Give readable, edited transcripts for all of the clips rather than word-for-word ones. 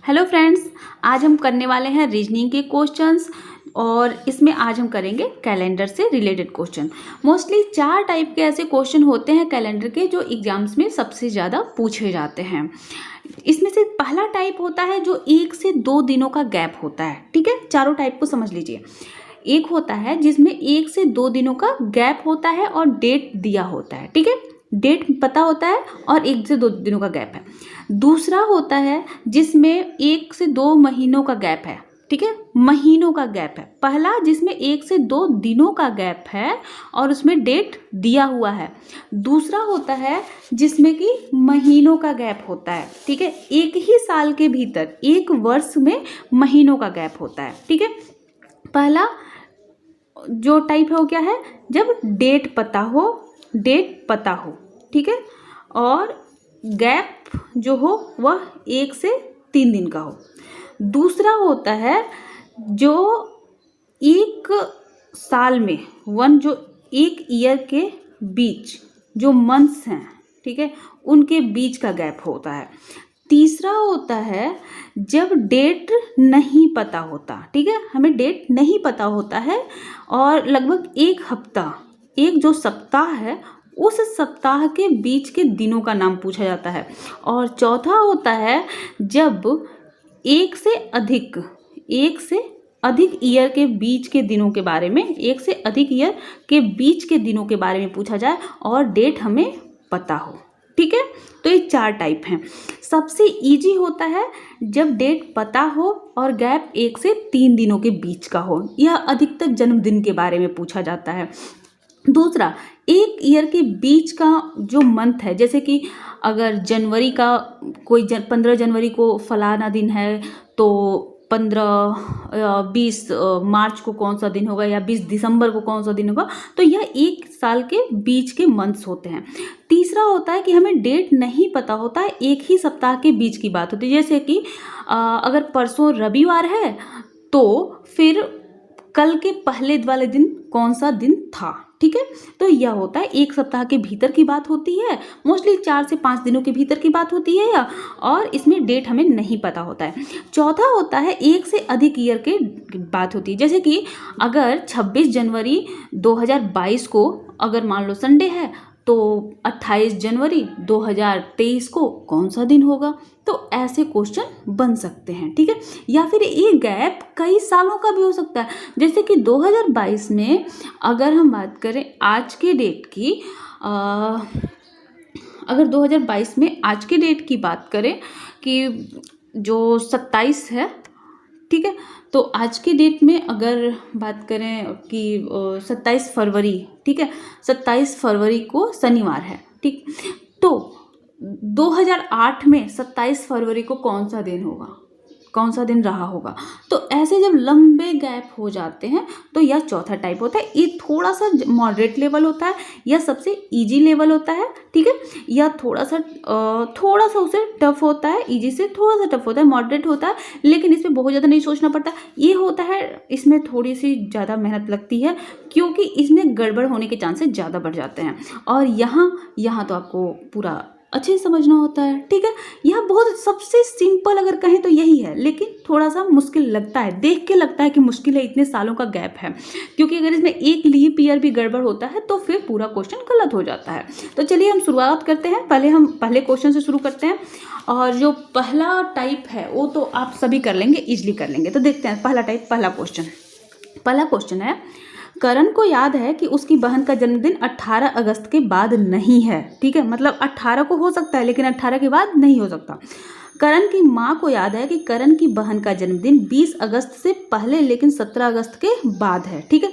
Hello friends, आज हम करने वाले हैं रीजनिंग के क्वेश्चंस और इसमें आज हम करेंगे कैलेंडर से रिलेटेड क्वेश्चन। मोस्टली 4 टाइप के ऐसे क्वेश्चन होते हैं कैलेंडर के जो एग्जाम्स में सबसे ज़्यादा पूछे जाते हैं। इसमें से पहला टाइप होता है जो 1 से 2 दिनों का गैप होता है। ठीक है, चारों टाइप को समझ लीजिए। एक होता है जिसमें 1 से 2 दिनों का गैप होता है और डेट दिया होता है। ठीक है, डेट पता होता है और 1 से 2 दिनों का गैप है। दूसरा होता है जिसमें 1 से 2 महीनों का गैप है। ठीक है, महीनों का गैप है। पहला जिसमें 1 से 2 दिनों का गैप है और उसमें डेट दिया हुआ है। दूसरा होता है जिसमें कि महीनों का गैप होता है। ठीक है, एक ही साल के भीतर, एक वर्ष में महीनों का गैप होता है। ठीक है, पहला जो टाइप है वो क्या है, जब डेट पता हो। ठीक है, और गैप जो हो वह 1 से 3 दिन का हो। दूसरा होता है जो एक साल में जो एक ईयर के बीच जो मंथ्स हैं, ठीक है, उनके बीच का गैप होता है। तीसरा होता है जब डेट नहीं पता होता। ठीक है, हमें डेट नहीं पता होता है और लगभग एक हफ्ता, एक जो सप्ताह है उस सप्ताह के बीच के दिनों का नाम पूछा जाता है। और चौथा होता है जब एक से अधिक ईयर के बीच के दिनों के बारे में, एक से अधिक ईयर के बीच के दिनों के बारे में पूछा जाए और डेट हमें पता हो। ठीक है, तो ये 4 टाइप हैं। सबसे इजी होता है जब डेट पता हो और गैप 1 से 3 दिनों के बीच का हो। यह अधिकतर जन्मदिन के बारे में पूछा जाता है। दूसरा, एक ईयर के बीच का जो मंथ है, जैसे कि अगर जनवरी का 15 जनवरी को फलाना दिन है तो 20 मार्च को कौन सा दिन होगा या 20 दिसंबर को कौन सा दिन होगा, तो यह एक साल के बीच के मंथ्स होते हैं। तीसरा होता है कि हमें डेट नहीं पता होता है, एक ही सप्ताह के बीच की बात होती है। जैसे कि अगर परसों रविवार है तो फिर कल के पहले वाले दिन कौन सा दिन था। ठीक है, तो यह होता है एक सप्ताह के भीतर की बात होती है, मोस्टली 4 से 5 दिनों के भीतर की बात होती है और इसमें डेट हमें नहीं पता होता है। चौथा होता है 1 से अधिक ईयर के बात होती है। जैसे कि अगर 26 जनवरी 2022 को अगर मान लो संडे है तो 28 जनवरी 2023 को कौन सा दिन होगा, तो ऐसे क्वेश्चन बन सकते हैं। ठीक है, या फिर ये गैप कई सालों का भी हो सकता है। जैसे कि 2022 में अगर हम बात करें आज के डेट की, अगर 2022 में आज के डेट की बात करें कि जो 27 है, ठीक है, तो आज के डेट में अगर बात करें कि 27 फरवरी, ठीक है, 27 फरवरी को शनिवार है। ठीक, तो 2008 में 27 फरवरी को कौन सा दिन होगा, कौन सा दिन रहा होगा। तो ऐसे जब लंबे गैप हो जाते हैं तो यह चौथा टाइप होता है। ये थोड़ा सा मॉडरेट लेवल होता है, यह सबसे इजी लेवल होता है। ठीक है, यह थोड़ा सा उसे टफ होता है, इजी से थोड़ा सा टफ होता है, मॉडरेट होता है, लेकिन इसमें बहुत ज़्यादा नहीं सोचना पड़ता। ये होता है इसमें थोड़ी सी ज़्यादा मेहनत लगती है क्योंकि इसमें गड़बड़ होने के चांसेस ज़्यादा बढ़ जाते हैं और यहाँ तो आपको पूरा अच्छे से समझना होता है। ठीक है, यह बहुत सबसे सिंपल अगर कहें तो यही है, लेकिन थोड़ा सा मुश्किल लगता है, देख के लगता है कि मुश्किल है, इतने सालों का गैप है, क्योंकि अगर इसमें एक लीप ईयर भी गड़बड़ होता है तो फिर पूरा क्वेश्चन गलत हो जाता है। तो चलिए हम शुरुआत करते हैं। पहले क्वेश्चन से शुरू करते हैं और जो पहला टाइप है वो तो आप सभी कर लेंगे, इजली कर लेंगे। तो देखते हैं पहला क्वेश्चन है, करण को याद है कि उसकी बहन का जन्मदिन 18 अगस्त के बाद नहीं है। ठीक है, मतलब 18 को हो सकता है लेकिन 18 के बाद नहीं हो सकता। करण की माँ को याद है कि करण की बहन का जन्मदिन 20 अगस्त से पहले लेकिन 17 अगस्त के बाद है। ठीक है,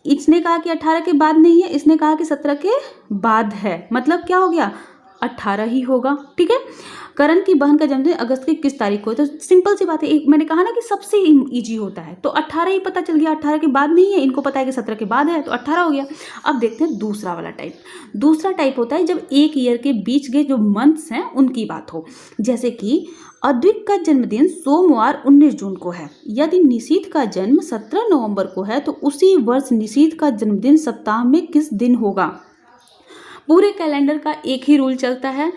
इसने कहा कि 18 के बाद नहीं है, इसने कहा कि 17 के बाद है, मतलब क्या हो गया, 18 ही होगा। ठीक है, करण की बहन का जन्मदिन अगस्त की किस तारीख को है, तो सिंपल सी बात है, एक मैंने कहा ना कि सबसे इजी होता है, तो 18 ही पता चल गया, 18 के बाद नहीं है, इनको पता है कि 17 के बाद है तो 18 हो गया। अब देखते हैं दूसरा वाला टाइप। दूसरा टाइप होता है जब एक ईयर के बीच के जो मंथ्स हैं उनकी बात हो। जैसे कि अद्विक का जन्मदिन सोमवार 19 जून को है। यदि निशीथ का जन्म 17 नवंबर को है तो उसी वर्ष निशीथ का जन्मदिन सप्ताह में किस दिन होगा। पूरे कैलेंडर का एक ही रूल चलता है,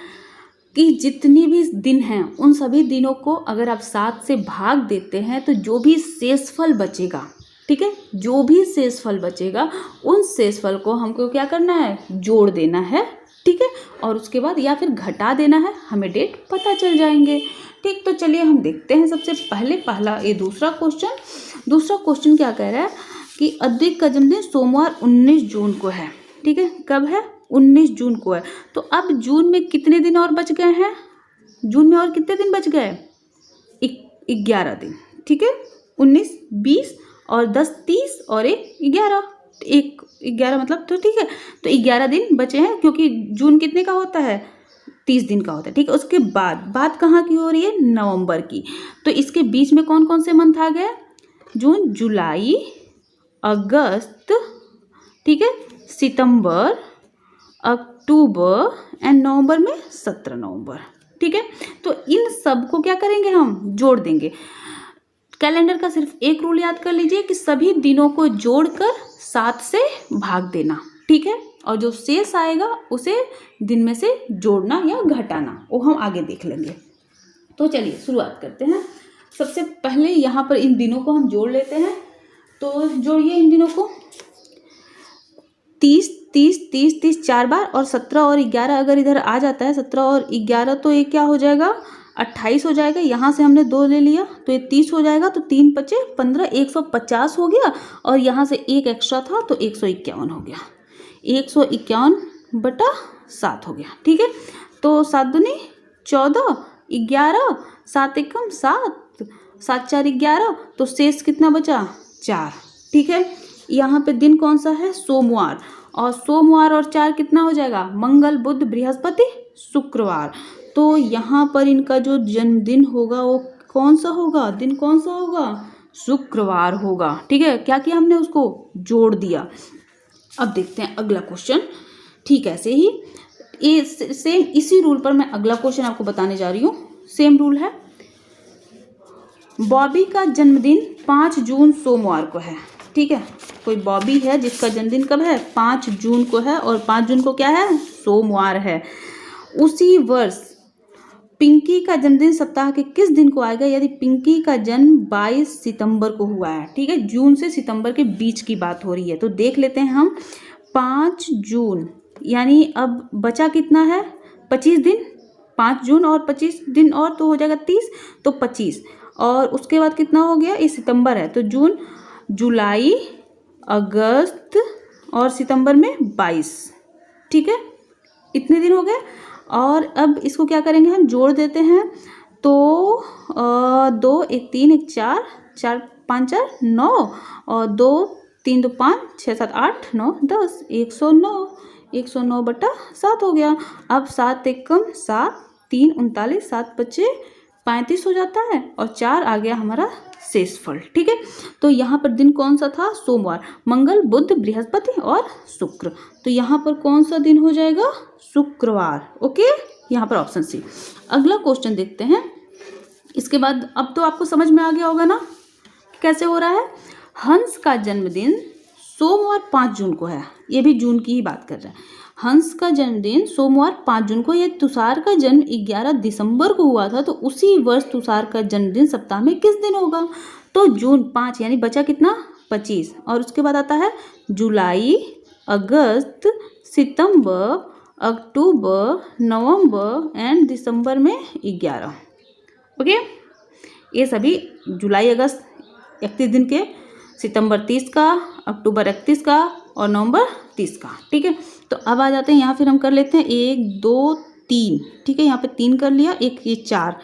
कि जितने भी दिन हैं उन सभी दिनों को अगर आप 7 से भाग देते हैं तो जो भी शेषफल बचेगा, ठीक है, जो भी शेषफल बचेगा उन शेषफल को हमको क्या करना है, जोड़ देना है, ठीक है, और उसके बाद या फिर घटा देना है, हमें डेट पता चल जाएंगे। ठीक, तो चलिए हम देखते हैं सबसे पहले पहला ये दूसरा क्वेश्चन क्या कह रहा है कि अद्विक का जन्मदिन सोमवार 19 जून को है, ठीक है, कब है, 19 जून को है। तो अब जून में कितने दिन और बच गए हैं, जून में और कितने दिन बच गए, 11 दिन, ठीक है, 19, 20 और 10, 30 और 11, 11 मतलब, तो ठीक है, तो 11 दिन बचे हैं क्योंकि जून कितने का होता है, 30 दिन का होता है, ठीक है। उसके बाद बात कहाँ की हो रही है, नवंबर की। तो इसके बीच में कौन कौन से मंथ आ गए, जून, जुलाई, अगस्त, ठीक है, सितंबर, अक्टूबर एंड नवंबर में 17 नवंबर, ठीक है। तो इन सब को क्या करेंगे, हम जोड़ देंगे। कैलेंडर का सिर्फ एक रूल याद कर लीजिए कि सभी दिनों को जोड़कर 7 से भाग देना, ठीक है, और जो शेष आएगा उसे दिन में से जोड़ना या घटाना, वो हम आगे देख लेंगे। तो चलिए शुरुआत करते हैं। सबसे पहले यहाँ पर इन दिनों को हम जोड़ लेते हैं। तो जोड़िए इन दिनों को, 30 30 30 30 4 बार और 17 और 11 अगर इधर आ जाता है, 17 और 11 तो ये क्या हो जाएगा, 28 हो जाएगा। यहाँ से हमने 2 ले लिया तो ये 30 हो जाएगा, तो 3 पचे 15, 150 हो गया, और यहाँ से एक एक्स्ट्रा था तो 151 हो गया, 151/7 हो गया, ठीक है। तो 7 दूनी 14, 11, 7 एकम 7, 7 4 11, तो शेष कितना बचा, 4, ठीक है। यहाँ पे दिन कौन सा है, सोमवार, और सोमवार और 4 कितना हो जाएगा, मंगल, बुध, बृहस्पति, शुक्रवार। तो यहाँ पर इनका जो जन्मदिन होगा वो कौन सा होगा, दिन कौन सा होगा, शुक्रवार होगा, ठीक है। क्या किया हमने, उसको जोड़ दिया। अब देखते हैं अगला क्वेश्चन। ठीक है, ऐसे ही ये सेम इसी रूल पर मैं अगला क्वेश्चन आपको बताने जा रही हूँ। सेम रूल है। बॉबी का जन्मदिन 5 जून सोमवार को है, ठीक है। कोई बॉबी है जिसका जन्मदिन कब है, 5 जून को है, और 5 जून को क्या है, सोमवार है। उसी वर्ष पिंकी का जन्मदिन सप्ताह के किस दिन को आएगा, यदि पिंकी का जन्म 22 सितंबर को हुआ है, ठीक है। जून से सितंबर के बीच की बात हो रही है। तो देख लेते हैं हम, 5 जून यानी अब बचा कितना है, 25 दिन, 5 जून और 25 दिन और तो हो जाएगा 30, तो 25, और उसके बाद कितना हो गया, ये सितंबर है, तो जून, जुलाई, अगस्त और सितंबर में 22, ठीक है, इतने दिन हो गए। और अब इसको क्या करेंगे, हम जोड़ देते हैं। तो 2 1 3 1 4 4 5 4 9 और 2 3 2 5 6 7 8 9 10, 109, 109/7 हो गया। अब 7 एकम 7, 3 39, 7 पचे 35 हो जाता है, और 4 आ गया हमारा शेषफल, ठीक है। तो यहाँ पर दिन कौन सा था, सोमवार, मंगल, बुध, बृहस्पति और शुक्र। तो यहाँ पर कौन सा दिन हो जाएगा, शुक्रवार, ओके। यहाँ पर ऑप्शन सी। अगला क्वेश्चन देखते हैं। इसके बाद अब तो आपको समझ में आ गया होगा ना कैसे हो रहा है। हंस का जन्मदिन सोमवार 5 जून को है, ये भी जून की ही बात कर रहा है। हंस का जन्मदिन सोमवार 5 जून को, यह तुषार का जन्म 11 दिसंबर को हुआ था, तो उसी वर्ष तुषार का जन्मदिन सप्ताह में किस दिन होगा। तो जून 5 यानी बचा कितना, 25, और उसके बाद आता है जुलाई, अगस्त, सितंबर, अक्टूबर, नवंबर एंड दिसंबर में 11, ओके। ये सभी जुलाई अगस्त 31 दिन के, सितंबर 30 का, अक्टूबर 31 का और नवंबर 30 का, ठीक है। तो अब आ जाते हैं यहाँ, फिर हम कर लेते हैं 1 2 3, ठीक है। यहाँ पे 3 कर लिया, एक ये 4,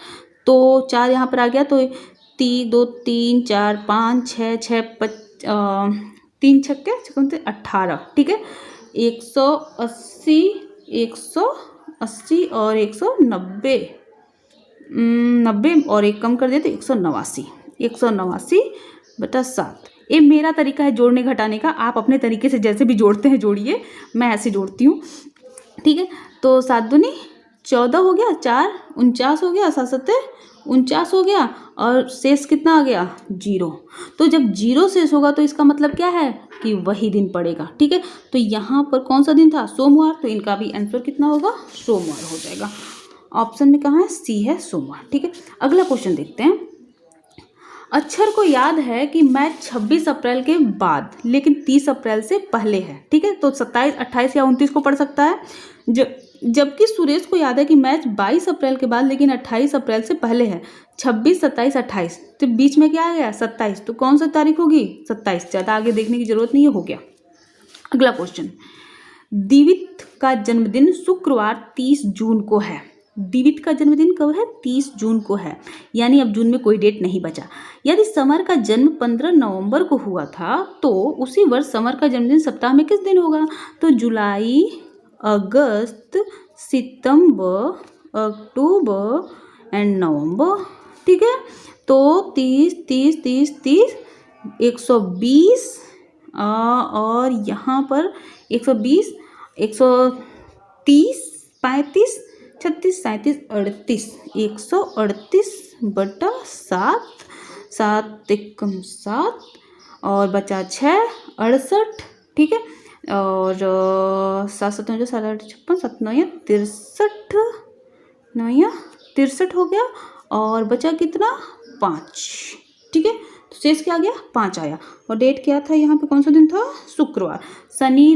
तो 4 यहाँ पर आ गया, तो 3 2 3 4 5 6 6 3 छक्के 18, ठीक है। 180 180 और 190, 90 और एक कम कर दिया तो 189, 189/7। ये मेरा तरीका है जोड़ने घटाने का, आप अपने तरीके से जैसे भी जोड़ते हैं जोड़िए, मैं ऐसे जोड़ती हूँ, ठीक है। तो 7 दूनी 14 हो गया, 4 49 हो गया, 7 7 49 हो गया, और शेष कितना आ गया, 0। तो जब 0 शेष होगा तो इसका मतलब क्या है कि वही दिन पड़ेगा, ठीक है। तो यहाँ पर कौन सा दिन था, सोमवार, तो इनका भी आंसर कितना होगा, सोमवार हो जाएगा। ऑप्शन में कहाँ है, सी है सोमवार। ठीक है, अगला क्वेश्चन देखते हैं। अक्षर को याद है कि मैच 26 अप्रैल के बाद लेकिन 30 अप्रैल से पहले है। ठीक है, तो 27, 28 या 29 को पढ़ सकता है। जबकि सुरेश को याद है कि मैच 22 अप्रैल के बाद लेकिन 28 अप्रैल से पहले है। 26, 27, 28, तो बीच में क्या आ गया, 27। तो कौन सा तारीख होगी, 27। ज़्यादा आगे देखने की जरूरत नहीं है, हो गया। अगला क्वेश्चन, दिवित का जन्मदिन शुक्रवार 30 जून को है। दिवित का जन्मदिन कब है, 30 जून को है, यानी अब जून में कोई डेट नहीं बचा। यदि समर का जन्म 15 नवंबर को हुआ था तो उसी वर्ष समर का जन्मदिन सप्ताह में किस दिन होगा। तो जुलाई, अगस्त, सितंबर, अक्टूबर एंड नवंबर। ठीक है, तो 30, 30, 30, 30, 120 और यहाँ पर 120, 130, 35, 36, 37, 38, 138/7, 7 एकम 7 और बचा 6, 68। ठीक है, और 7 7 9 7 8 56, 7 9 63, 9 63 हो गया और बचा कितना, 5। ठीक है, तो शेष क्या आ गया, 5 आया। और डेट क्या था यहाँ पे, कौन सा दिन था, शुक्रवार। शनि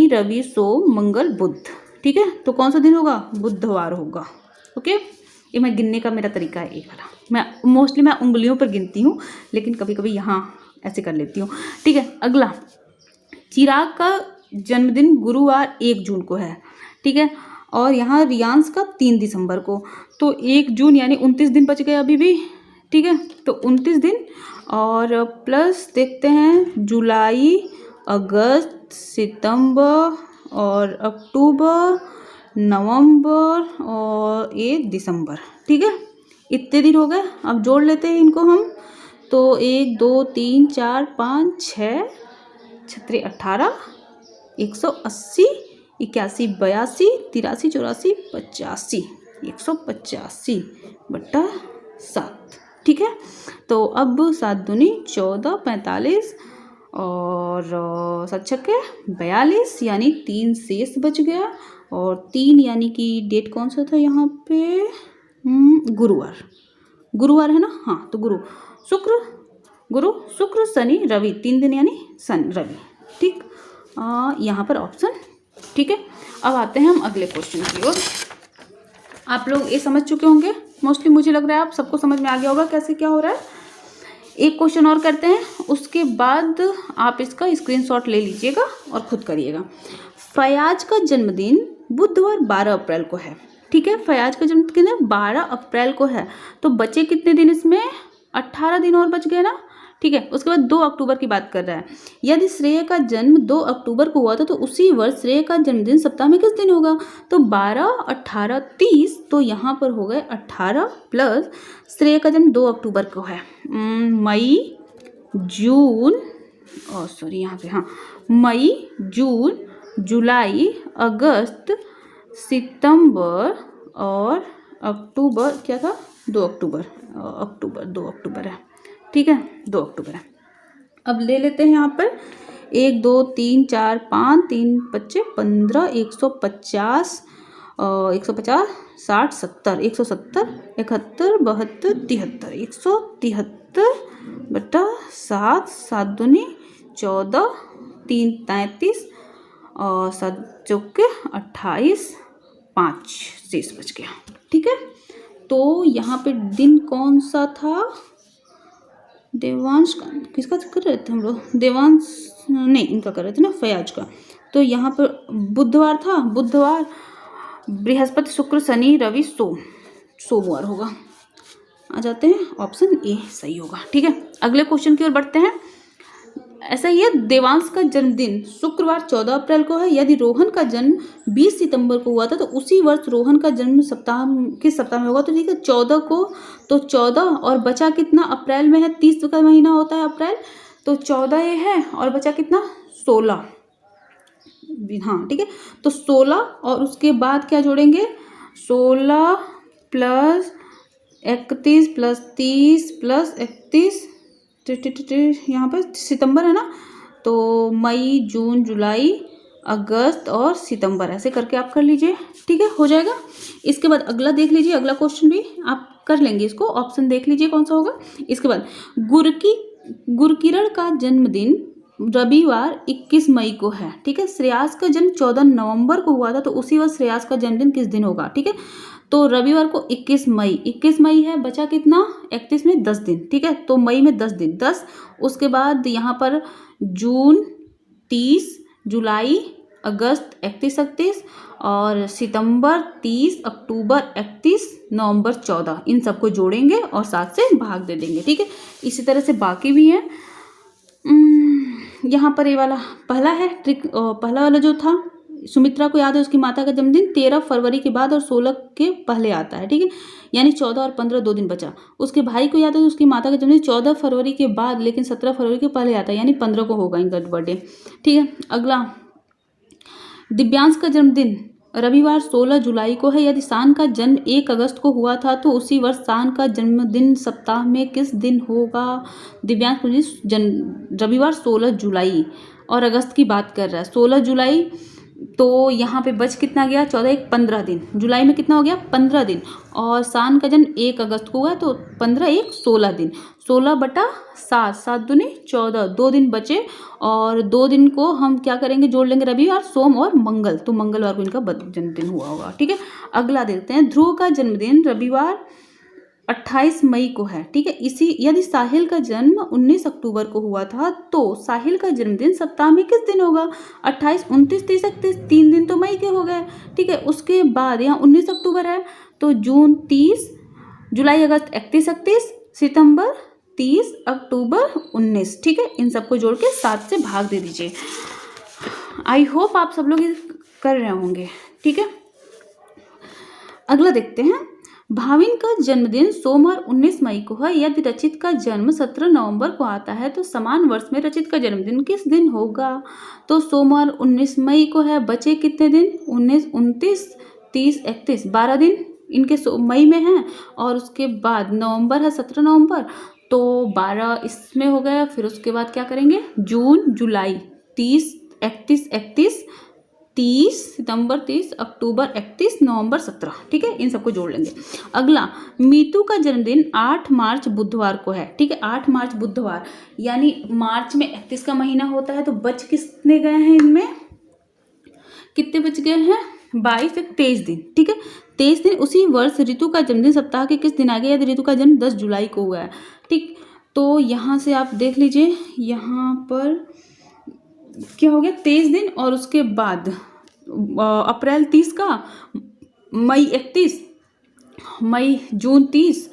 रवि सोम मंगल बुध। ठीक है, तो कौन सा दिन होगा, बुधवार होगा। ओके, ये मैं गिनने का मेरा तरीका है एक वाला। मैं मोस्टली उंगलियों पर गिनती हूँ, लेकिन कभी कभी यहाँ ऐसे कर लेती हूँ। ठीक है, अगला, चिराग का जन्मदिन गुरुवार 1 जून को है। ठीक है, और यहाँ रियांश का 3 दिसंबर को। तो 1 जून यानी 29 दिन बच गए अभी भी। ठीक है, तो 29 दिन और प्लस देखते हैं जुलाई, अगस्त, सितंबर और अक्टूबर, नवंबर और 1 दिसंबर। ठीक है, इतने दिन हो गए। अब जोड़ लेते हैं इनको हम। तो 1 2 3 4 5 6 36 18, 180, 81, 82, 83, 84, 85, 185/7। ठीक है, तो अब 7 दूनी 14, 45 और 7 छक्के 42, यानी 3 शेष बच गया। और 3 यानी कि डेट कौन सा था यहाँ पे, गुरुवार है ना। हाँ, तो गुरु शुक्र शनि रवि, 3 दिन यानी शनि रवि। ठीक, यहाँ पर ऑप्शन। ठीक है, अब आते हैं हम अगले क्वेश्चन की ओर। आप लोग ये समझ चुके होंगे मोस्टली, मुझे लग रहा है आप सबको समझ में आ गया होगा कैसे क्या हो रहा है। एक क्वेश्चन और करते हैं, उसके बाद आप इसका स्क्रीनशॉट ले लीजिएगा और खुद करिएगा। फयाज का जन्मदिन बुधवार 12 अप्रैल को है। ठीक है, फयाज का जन्मदिन 12 अप्रैल को है, तो बचे कितने दिन इसमें, 18 दिन और बच गए ना। ठीक है, उसके बाद 2 अक्टूबर की बात कर रहा है। यदि श्रेय का जन्म 2 अक्टूबर को हुआ था तो उसी वर्ष श्रेय का जन्मदिन सप्ताह में किस दिन होगा। तो 12, 18, 30, तो यहाँ पर हो गए 18 प्लस श्रेय का जन्म 2 अक्टूबर को है। मई जून यहाँ पे, हाँ, मई जून जुलाई अगस्त सितंबर और अक्टूबर, क्या था, 2 अक्टूबर। 2 अक्टूबर है। ठीक है, 2 अक्टूबर है। अब ले लेते हैं यहाँ पर 1 2 3 4 5, 3 25 15, 150, 150, 60, 70, 170, 71, 72, 73, 173/7, 7 दूनी 14, 3 33 और 7 चौके 28, 5 शेष बच गया। ठीक है, तो यहाँ पे दिन कौन सा था, देवांश का, किसका कर रहे थे हम लोग, देवांश नहीं, इनका कर रहे थे ना, फयाज का। तो यहाँ पर बुधवार था, बुधवार, बृहस्पति शुक्र शनि रवि सोमवार होगा। आ जाते हैं, ऑप्शन ए सही होगा। ठीक है, अगले क्वेश्चन की ओर बढ़ते हैं। ऐसा ही है, देवांश का जन्मदिन शुक्रवार 14 अप्रैल को है। यदि रोहन का जन्म 20 सितंबर को हुआ था तो उसी वर्ष रोहन का जन्म किस सप्ताह में होगा। तो ठीक है, 14 को, तो 14 और बचा कितना, अप्रैल में है, 30 का महीना होता है अप्रैल, तो 14 ये है और बचा कितना, 16। हाँ, ठीक है, तो 16 और उसके बाद क्या जोड़ेंगे, 16 प्लस 31 प्लस 30 प्लस 31, यहाँ पर सितंबर है ना, तो मई जून जुलाई अगस्त और सितंबर, ऐसे करके आप कर लीजिए, ठीक है, हो जाएगा। इसके बाद अगला देख लीजिए, अगला क्वेश्चन भी आप कर लेंगे इसको, ऑप्शन देख लीजिए कौन सा होगा। इसके बाद गुरकिरण का जन्मदिन रविवार 21 मई को है, ठीक है। श्रेयास का जन्म 14 नवंबर को हुआ था, तो उसी वक्त श्रेयास का जन्मदिन किस दिन होगा, ठीक है। तो रविवार को 21 मई है, बचा कितना, 31 में 10 दिन, ठीक है। तो मई में 10 दिन, 10, उसके बाद यहाँ पर जून 30, जुलाई, अगस्त 31 और सितंबर 30, अक्टूबर 31, नवंबर 14, इन सबको जोड़ेंगे और 7 से भाग दे देंगे, ठीक है। इसी तरह से बाकी भी हैं। यहाँ पर ये वाला पहला है ट्रिक, पहला वाला जो था, सुमित्रा को याद है उसकी माता का जन्मदिन 13 फरवरी के बाद और 16 के पहले आता है, ठीक है, यानी 14 और 15 2 दिन बचा। उसके भाई को याद है उसकी माता का जन्मदिन 14 फरवरी के बाद लेकिन 17 फरवरी के पहले आता है, यानी 15 को होगा इनका बर्थडे, ठीक है। अगला, दिव्यांश का जन्मदिन रविवार 16 जुलाई को है, यदि शान का जन्म 1 अगस्त को हुआ था तो उसी वर्ष शान का जन्मदिन सप्ताह में किस दिन होगा। दिव्यांश रविवार 16 जुलाई और अगस्त की बात कर रहा है, 16 जुलाई, तो यहाँ पे बच कितना गया, 14 1 15 दिन, जुलाई में कितना हो गया 15 दिन, और शान का जन्म 1 अगस्त को हुआ तो 15 1 16 दिन, 16/7, 7 दूनी 14, 2 दिन बचे और 2 दिन को हम क्या करेंगे, जोड़ लेंगे, रविवार, सोम और मंगल, तो मंगलवार को इनका जन्मदिन हुआ होगा, ठीक है। अगला देखते हैं, ध्रुव का जन्मदिन रविवार 28 मई को है, ठीक है। इसी यदि साहिल का जन्म 19 अक्टूबर को हुआ था तो साहिल का जन्मदिन सप्ताह में किस दिन होगा। 28, 29, 30, 31, 3 दिन तो मई के हो गए, ठीक है। उसके बाद यहाँ 19 अक्टूबर है तो जून 30, जुलाई अगस्त 31 31, सितंबर 30, अक्टूबर 19, ठीक है। इन सबको जोड़ के 7 से भाग दे दीजिए। आई होप आप सब लोग कर रहे होंगे, ठीक है। अगला देखते हैं, भाविन का जन्मदिन सोमवार 19 मई को है, यदि रचित का जन्म 17 नवंबर को आता है तो समान वर्ष में रचित का जन्मदिन किस दिन होगा। तो सोमवार 19 मई को है, बचे कितने दिन, 19, 29, 30, 31, 12 दिन इनके मई में हैं, और उसके बाद नवंबर है 17 नवंबर, तो 12 इसमें हो गया। फिर उसके बाद क्या करेंगे, जून, जुलाई 30, 31, 31, 30, सितंबर 30, अक्टूबर 31, नवंबर 17, ठीक है। इन सबको जोड़ लेंगे। अगला, मीतू का जन्मदिन 8 मार्च बुधवार को है, ठीक है। 8 मार्च बुधवार, यानी मार्च में 31 का महीना होता है, तो बच कितने गए हैं, इनमें कितने बच गए हैं, 22 से 23 दिन, ठीक है। 23 दिन। उसी वर्ष ऋतु का जन्मदिन सप्ताह के किस दिन आ गया, यदि ऋतु का जन्म 10 जुलाई को हुआ है, ठीक। तो यहाँ से आप देख लीजिए, यहाँ पर क्या हो गया, 23 दिन, और उसके बाद अप्रैल 30 का, मई 31, मई जून 30,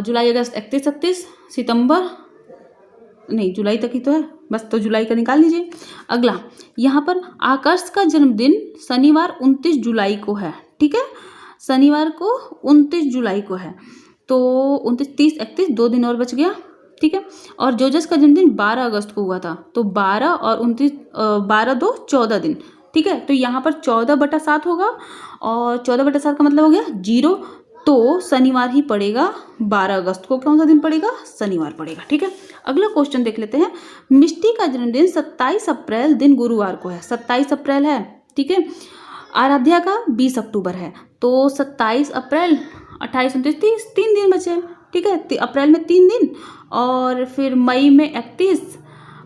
जुलाई अगस्त 31 31, सितंबर नहीं, जुलाई तक ही तो है बस, तो जुलाई का निकाल लीजिए। अगला, यहाँ पर आकर्ष का जन्मदिन शनिवार 29 जुलाई को है, ठीक है। शनिवार को 29 जुलाई को है, तो 29, 30, 31, 2 दिन और बच गया, ठीक है। और जोजस का जन्मदिन 12 अगस्त को हुआ था, तो 12 और 29, 12 2 14 दिन, ठीक है। तो यहाँ पर 14/7 होगा, और 14/7 का मतलब हो गया 0, तो शनिवार ही पड़ेगा। 12 अगस्त को कौन सा दिन पड़ेगा, शनिवार पड़ेगा, ठीक है। अगला क्वेश्चन देख लेते हैं, मिष्टी का जन्मदिन 27 अप्रैल दिन गुरुवार को है, 27 अप्रैल है, ठीक है। आराध्या का 20 अक्टूबर है, तो 27 अप्रैल, 28, 29, 30, 3 दिन बचे, ठीक है। अप्रैल में 3 दिन, और फिर मई में 31,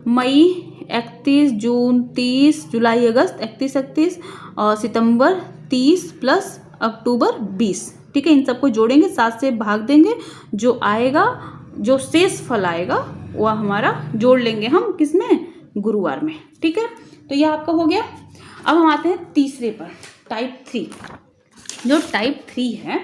मई 31, जून 30, जुलाई अगस्त 31 31, और सितंबर 30 प्लस अक्टूबर 20, ठीक है। इन सबको जोड़ेंगे, 7 से भाग देंगे, जो आएगा, जो शेष फल आएगा वह हमारा जोड़ लेंगे हम किसमें, गुरुवार में, ठीक है। तो यह आपका हो गया। अब हम आते हैं तीसरे पर, टाइप 3। जो टाइप 3 है,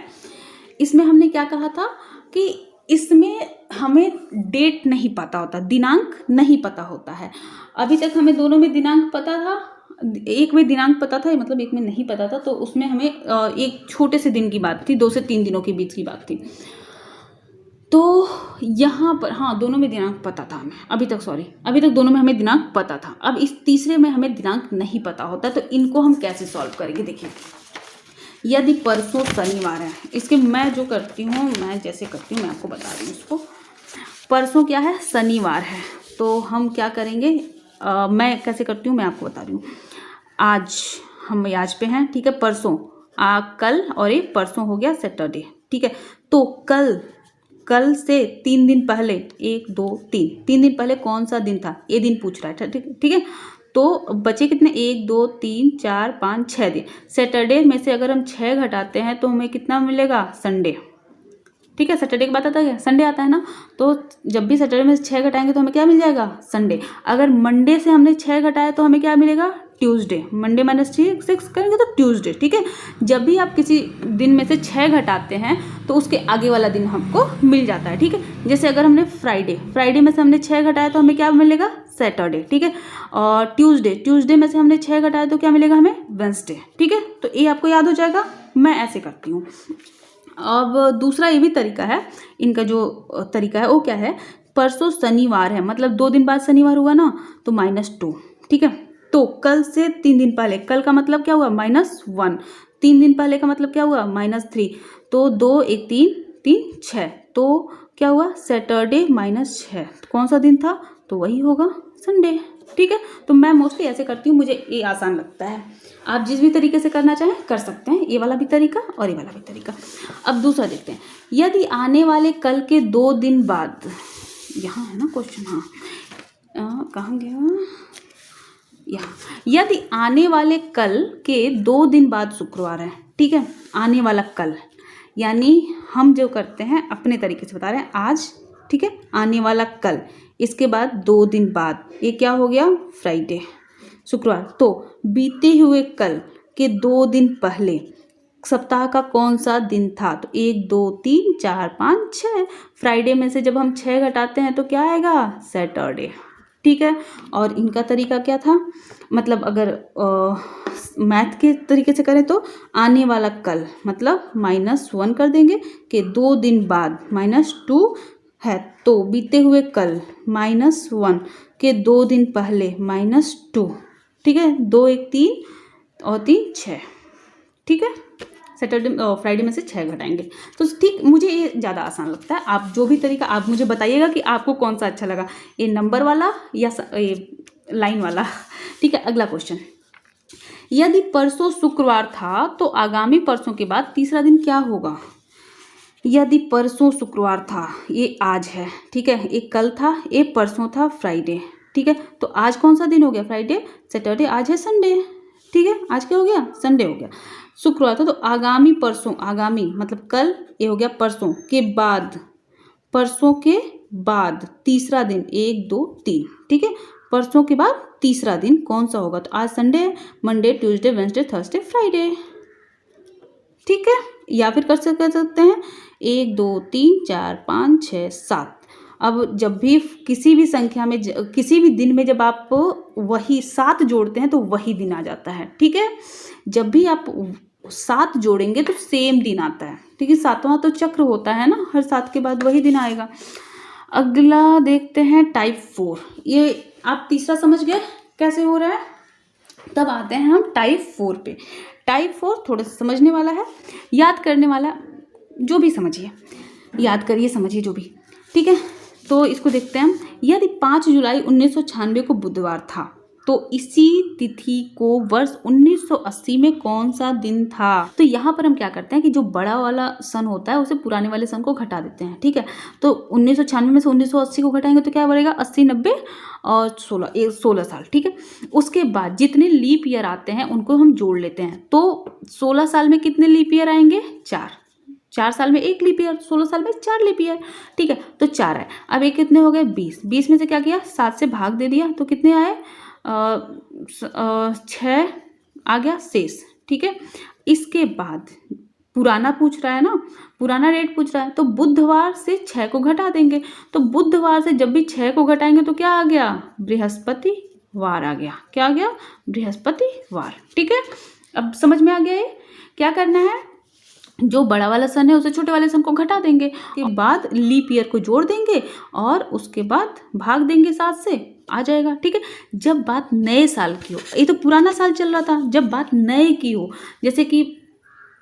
इसमें हमने क्या कहा था कि इसमें हमें डेट नहीं पता होता, दिनांक नहीं पता होता है। अभी तक हमें दोनों में दिनांक पता था, एक में दिनांक पता था, मतलब एक में नहीं पता था, तो उसमें हमें एक छोटे से दिन की बात थी, 2 से 3 दिनों के बीच की बात थी। तो यहाँ पर हाँ, दोनों में दिनांक पता था हमें, अभी तक दोनों में हमें दिनांक पता था। अब इस तीसरे में हमें दिनांक नहीं पता होता, तो इनको हम कैसे सॉल्व करेंगे, देखिए। यदि परसों शनिवार है, इसके मैं जो करती हूँ, मैं जैसे करती हूँ मैं आपको बता रही हूँ इसको। परसों क्या है, शनिवार है, तो हम क्या करेंगे, मैं कैसे करती हूँ मैं आपको बता रही हूँ। आज हम आज पे हैं, ठीक है, परसों कल और ये परसों हो गया सैटरडे, ठीक है। तो कल से 3 दिन पहले 1 2 3 दिन पहले कौन सा दिन था, ये दिन पूछ रहा है, ठीक है। तो बचे कितने, 1 2 3 4 5 6 दिन। सैटरडे में से अगर हम 6 घटाते हैं तो हमें कितना मिलेगा, संडे, ठीक है। सैटरडे के बाद आता है संडे आता है ना, तो जब भी सैटरडे में से 6 घटाएंगे तो हमें क्या मिल जाएगा, संडे। अगर मंडे से हमने 6 घटाया तो हमें क्या मिलेगा, ट्यूसडे। मंडे -6 करेंगे तो ट्यूसडे, ठीक है। जब भी आप किसी दिन में से 6 घटाते हैं तो उसके आगे वाला दिन हमको मिल जाता है, ठीक है। जैसे अगर हमने फ्राइडे में से हमने 6 घटाया तो हमें क्या मिलेगा, सैटरडे, ठीक है। और ट्यूसडे में से हमने 6 घटाया तो क्या मिलेगा हमें, वेंसडे, ठीक है। तो ये आपको याद हो जाएगा, मैं ऐसे करती हूँ। अब दूसरा ये भी तरीका है, इनका जो तरीका है वो क्या है, परसों शनिवार है, मतलब 2 दिन बाद शनिवार हुआ ना, तो -2, ठीक है। तो कल से 3 दिन पहले, कल का मतलब क्या हुआ, -1, 3 दिन पहले का मतलब क्या हुआ, -3, तो 2 1 3 3 6, तो क्या हुआ, सैटरडे -6, कौन सा दिन था, तो वही होगा संडे, ठीक है। तो मैं मोस्टली ऐसे करती हूँ, मुझे ये आसान लगता है। आप जिस भी तरीके से करना चाहें कर सकते हैं, ये वाला भी तरीका और ये वाला भी तरीका। अब दूसरा देखते हैं, यदि आने वाले कल के 2 दिन बाद, यहाँ है ना क्वेश्चन, हाँ कहाँ गया, यहाँ, यदि आने वाले कल के 2 दिन बाद शुक्रवार है, ठीक है। आने वाला कल यानी हम जो करते हैं अपने तरीके से बता रहे हैं, आज, ठीक है, आने वाला कल, इसके बाद 2 दिन बाद, ये क्या हो गया, फ्राइडे, शुक्रवार। तो बीते हुए कल के 2 दिन पहले सप्ताह का कौन सा दिन था, तो 1 2 3 4 5 6, फ्राइडे में से जब हम 6 घटाते हैं तो क्या आएगा, सैटरडे, ठीक है। और इनका तरीका क्या था, मतलब अगर मैथ के तरीके से करें तो आने वाला कल मतलब -1 कर देंगे, कि 2 दिन बाद -2 है, तो बीते हुए कल -1 के 2 दिन पहले -2, ठीक है। 2 1 3 और 3 6, ठीक है। सैटरडे फ्राइडे में से 6 घटाएंगे, तो ठीक, मुझे ये ज़्यादा आसान लगता है। आप जो भी तरीका, आप मुझे बताइएगा कि आपको कौन सा अच्छा लगा, ये नंबर वाला या ये लाइन वाला, ठीक है। अगला क्वेश्चन, यदि परसों शुक्रवार था तो आगामी परसों के बाद तीसरा दिन क्या होगा। यदि परसों शुक्रवार था, ये आज है, ठीक है, एक कल था, एक परसों था फ्राइडे, ठीक है। तो आज कौन सा दिन हो गया, फ्राइडे, सैटरडे, आज है संडे, ठीक है। आज क्या हो गया, संडे हो गया। शुक्रवार था तो आगामी परसों, आगामी मतलब कल, ये हो गया परसों के बाद, परसों के बाद तीसरा दिन 1 2 3, ठीक है। परसों के बाद तीसरा दिन कौन सा होगा, तो आज Sunday, Monday Tuesday Wednesday Thursday Friday, ठीक है। या फिर कर सकते हैं 1 2 3 4 5 6 7। अब जब भी किसी भी संख्या में किसी भी दिन में जब आप वही 7 जोड़ते हैं तो वही दिन आ जाता है, ठीक है। जब भी आप 7 जोड़ेंगे तो सेम दिन आता है, ठीक है। 7वां तो चक्र होता है ना, हर 7 के बाद वही दिन आएगा। अगला देखते हैं टाइप 4, ये आप तीसरा समझ गए कैसे हो रहा है। तब आते हैं हम टाइप 4 पे। टाइप 4 थोड़ा सा समझने वाला है, याद करने वाला, जो भी समझिए, याद करिए, समझिए जो भी, ठीक है। तो इसको देखते हैं हम, यदि 5 जुलाई 1996 को बुधवार था तो इसी तिथि को वर्ष 1980 में कौन सा दिन था। तो यहाँ पर हम क्या करते हैं कि जो बड़ा वाला सन होता है उसे पुराने वाले सन को घटा देते हैं, ठीक है। तो 1996 में से 1980 को घटाएंगे तो क्या बढ़ेगा, 80 90 और 16 साल, ठीक है। उसके बाद जितने लीप ईयर आते हैं उनको हम जोड़ लेते हैं, तो 16 साल में कितने लीप ईयर आएंगे, 4 साल में 1 लीप ईयर, 16 साल में 4 लीप ईयर, ठीक है। तो 4 है। अब ये कितने हो गए, 20 में से क्या किया, 7 से भाग दे दिया, तो कितने आए, 6 आ गया शेष, ठीक है। इसके बाद पुराना पूछ रहा है ना, पुराना डेट पूछ रहा है, तो बुधवार से 6 को घटा देंगे। तो बुधवार से जब भी 6 को घटाएंगे तो क्या आ गया, बृहस्पतिवार आ गया। क्या आ गया, बृहस्पतिवार, ठीक है। अब समझ में आ गया ये क्या करना है, जो बड़ा वाला सन है उसे छोटे वाले सन को घटा देंगे, के बाद लीप ईयर को जोड़ देंगे और उसके बाद भाग देंगे 7 से, आ जाएगा, ठीक है। जब बात नए साल की हो, ये तो पुराना साल चल रहा था, जब बात नए की हो, जैसे कि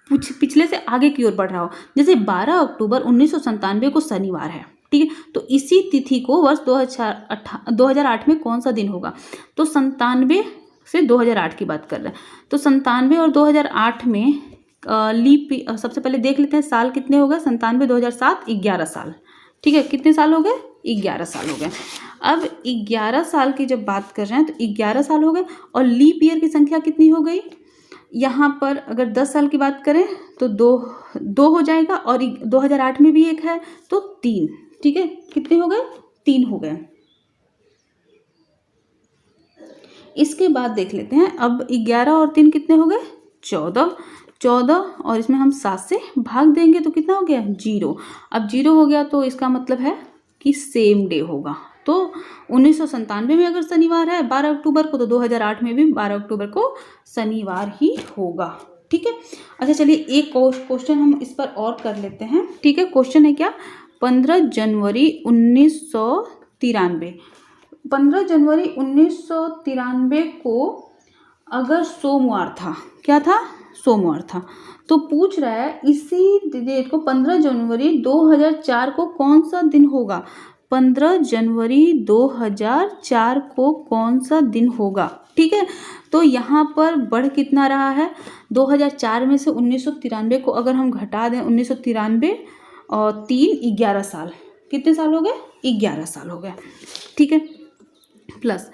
पिछले से आगे की ओर बढ़ रहा हो, जैसे 12 अक्टूबर 1997 को शनिवार है, ठीक है। तो इसी तिथि को वर्ष 2008 में कौन सा दिन होगा, तो 97 से 2008 की बात कर रहे हैं। तो 97 और 2008 में सबसे पहले देख लेते हैं साल कितने हो गए। 97, 2007, 11 साल। ठीक है, कितने साल हो गए? 11 साल हो गए। अब 11 साल की जब बात कर रहे हैं तो 11 साल हो गए और लीप ईयर की संख्या कितनी हो गई? यहाँ पर अगर 10 साल की बात करें तो दो हो जाएगा और 2008 में भी एक है तो 3। ठीक है, कितने हो गए? 3 हो गए। इसके बाद देख लेते हैं, अब 11 और 3 कितने हो गए? 14 और इसमें हम 7 से भाग देंगे तो कितना हो गया? 0। अब 0 हो गया तो इसका मतलब है कि सेम डे होगा। तो 1997 में अगर शनिवार है 12 अक्टूबर को, तो 2008 में भी 12 अक्टूबर को शनिवार ही होगा। ठीक है, अच्छा चलिए एक क्वेश्चन हम इस पर और कर लेते हैं। ठीक है, क्वेश्चन है क्या? 15 जनवरी 1993 15 जनवरी 1993 को अगर सोमवार था, क्या था? सोमवार था। तो पूछ रहा है इसी डेट को 15 जनवरी 2004 को कौन सा दिन होगा? 15 जनवरी 2004 को कौन सा दिन होगा? ठीक है, तो यहाँ पर बढ़ कितना रहा है? 2004 में से 1993 को अगर हम घटा दें, 1993 और 3, 11 साल। कितने साल हो गए? 11 साल हो गए। ठीक है, प्लस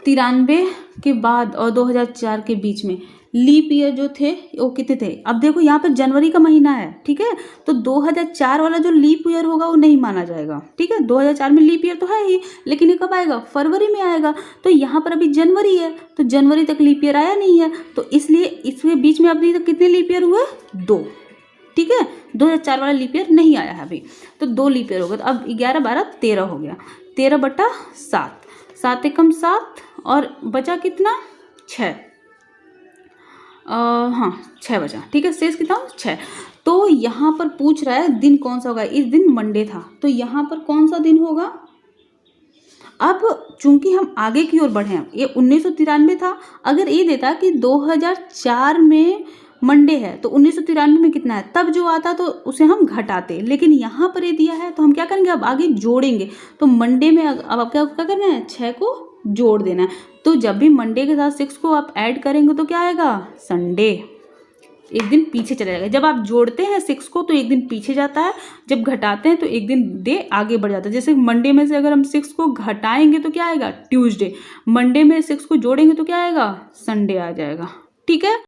93 के बाद और 2004 के बीच में लीप ईयर जो थे वो कितने थे? अब देखो यहाँ पे जनवरी का महीना है। ठीक है, तो 2004 वाला जो लीप ईयर होगा वो नहीं माना जाएगा। ठीक है, 2004 में लीप ईयर तो है ही, लेकिन ये कब आएगा? फरवरी में आएगा। तो यहाँ पर अभी जनवरी है तो जनवरी तक लीप ईयर आया नहीं है, तो इसलिए इसके बीच में अभी तक कितने लीप ईयर हुए? 2। ठीक है, 2004 वाला लीप ईयर नहीं आया है अभी, तो 2 लीप ईयर होगा। तो अब 11, 12, 13 हो गया। 13/7, 7 एकम 7 और बचा कितना? 6। हाँ 6 बचा। ठीक है, शेष कितना? 6। तो यहाँ पर पूछ रहा है दिन कौन सा होगा। इस दिन मंडे था, तो यहाँ पर कौन सा दिन होगा? अब चूंकि हम आगे की ओर बढ़े हैं, ये 1993 था, अगर ये देता कि 2004 में मंडे है तो 1993 में कितना है तब जो आता तो उसे हम घटाते, लेकिन यहाँ पर ये दिया है तो हम क्या करेंगे? अब आगे जोड़ेंगे। तो मंडे में अब क्या करना है? 6 को जोड़ देना है। तो जब भी मंडे के साथ 6 को आप ऐड करेंगे तो क्या आएगा? संडे। एक दिन पीछे चला जाएगा। जब आप जोड़ते हैं 6 को तो एक दिन पीछे जाता है, जब घटाते हैं तो एक दिन डे आगे बढ़ जाता है। जैसे मंडे में से अगर हम 6 को घटाएंगे तो क्या आएगा? ट्यूसडे। मंडे में 6 को जोड़ेंगे तो क्या आएगा? संडे आ जाएगा। ठीक है।